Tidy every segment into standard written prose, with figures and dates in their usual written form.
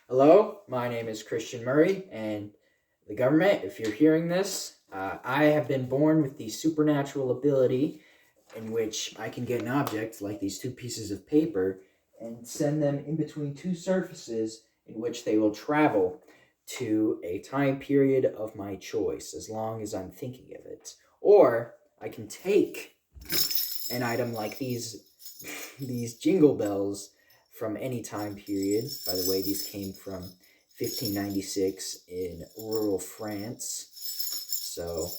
Hello, my name is Christian Murray, and the government, if you're hearing this, I have been born with the supernatural ability in which I can get an object, like these two pieces of paper, and send them in between two surfaces in which they will travel to a time period of my choice, as long as I'm thinking of it. Or I can take an item like these jingle bells from any time period. By the way, these came from 1596 in rural France. So,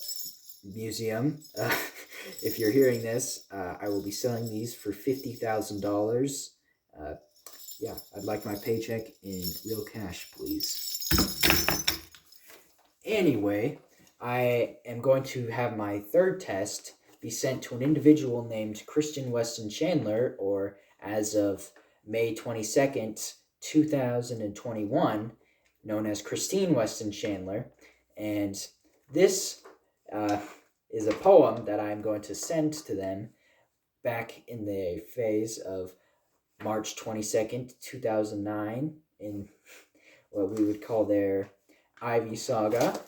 museum. If you're hearing this, I will be selling these for $50,000. Uh, yeah, I'd like my paycheck in real cash, please. Anyway, I am going to have my third test be sent to an individual named Christian Weston Chandler, or as of May 22nd, 2021, known as Christine Weston Chandler. And this uh, is a poem that I'm going to send to them back in the phase of March 22nd, 2009, in what we would call their Ivy Saga.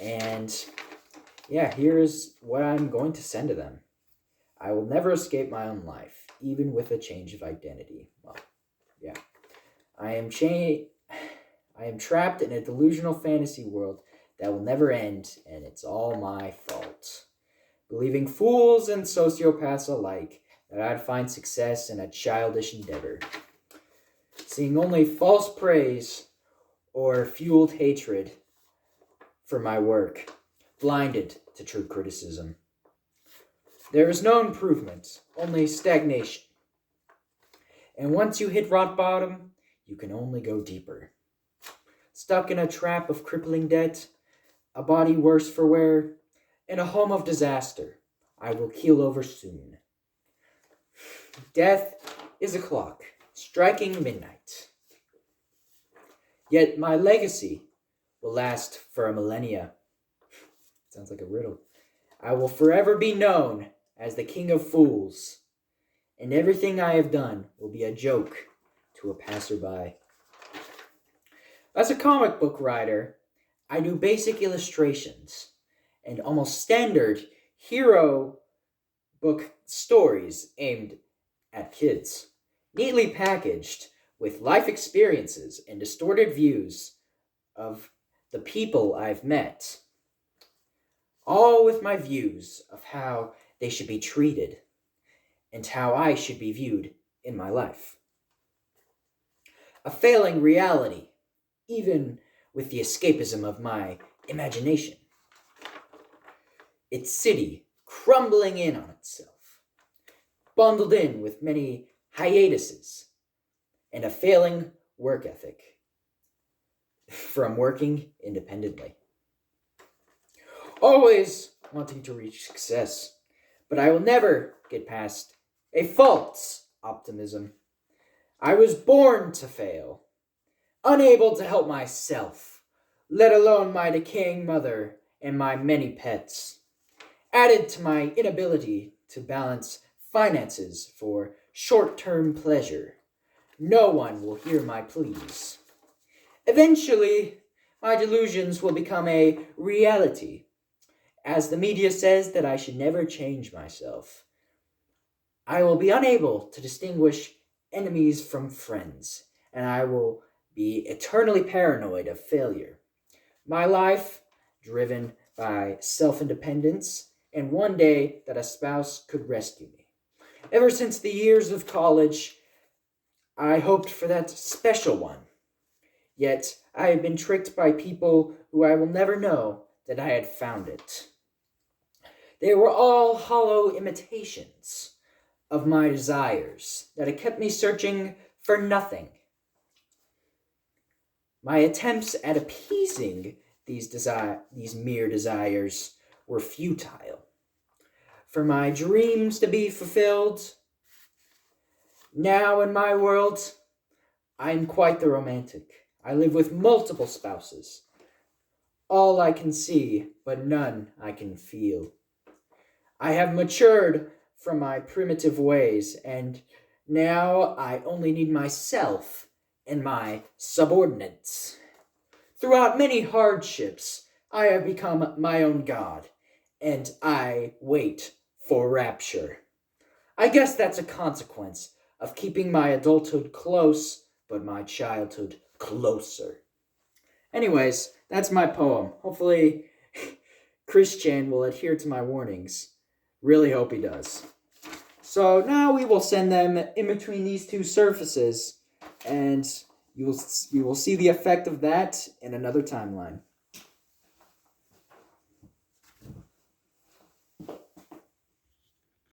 And yeah, here's what I'm going to send to them. I will never escape my own life, even with a change of identity. Well, yeah. I am trapped in a delusional fantasy world that will never end, and it's all my fault. Believing fools and sociopaths alike that I'd find success in a childish endeavor. Seeing only false praise or fueled hatred for my work, blinded to true criticism. There is no improvement, only stagnation. And once you hit rock bottom, you can only go deeper. Stuck in a trap of crippling debt, a body worse for wear, in a home of disaster, I will keel over soon. Death is a clock, striking midnight. Yet my legacy will last for a millennia. Sounds like a riddle. I will forever be known as the King of Fools, and everything I have done will be a joke to a passerby. As a comic book writer, I do basic illustrations and almost standard hero book stories aimed at kids, neatly packaged with life experiences and distorted views of the people I've met, all with my views of how they should be treated and how I should be viewed in my life. A failing reality, even with the escapism of my imagination. Its city crumbling in on itself, bundled in with many hiatuses and a failing work ethic from working independently. Always wanting to reach success, but I will never get past a false optimism. I was born to fail, unable to help myself, let alone my decaying mother and my many pets. Added to my inability to balance finances for short-term pleasure, no one will hear my pleas. Eventually, my delusions will become a reality, as the media says that I should never change myself. I will be unable to distinguish enemies from friends, and I will be eternally paranoid of failure. My life, driven by self-independence, and one day that a spouse could rescue me. Ever since the years of college, I hoped for that special one. Yet I have been tricked by people who I will never know that I had found it. They were all hollow imitations of my desires that had kept me searching for nothing. My attempts at appeasing these mere desires were futile. For my dreams to be fulfilled, now in my world, I am quite the romantic. I live with multiple spouses. All I can see, but none I can feel. I have matured from my primitive ways, and now I only need myself and my subordinates. Throughout many hardships, I have become my own god, and I wait for rapture. I guess that's a consequence of keeping my adulthood close, but my childhood closer. Anyways, that's my poem. Hopefully, Christian will adhere to my warnings. Really hope he does. So now we will send them in between these two surfaces, and you will see the effect of that in another timeline.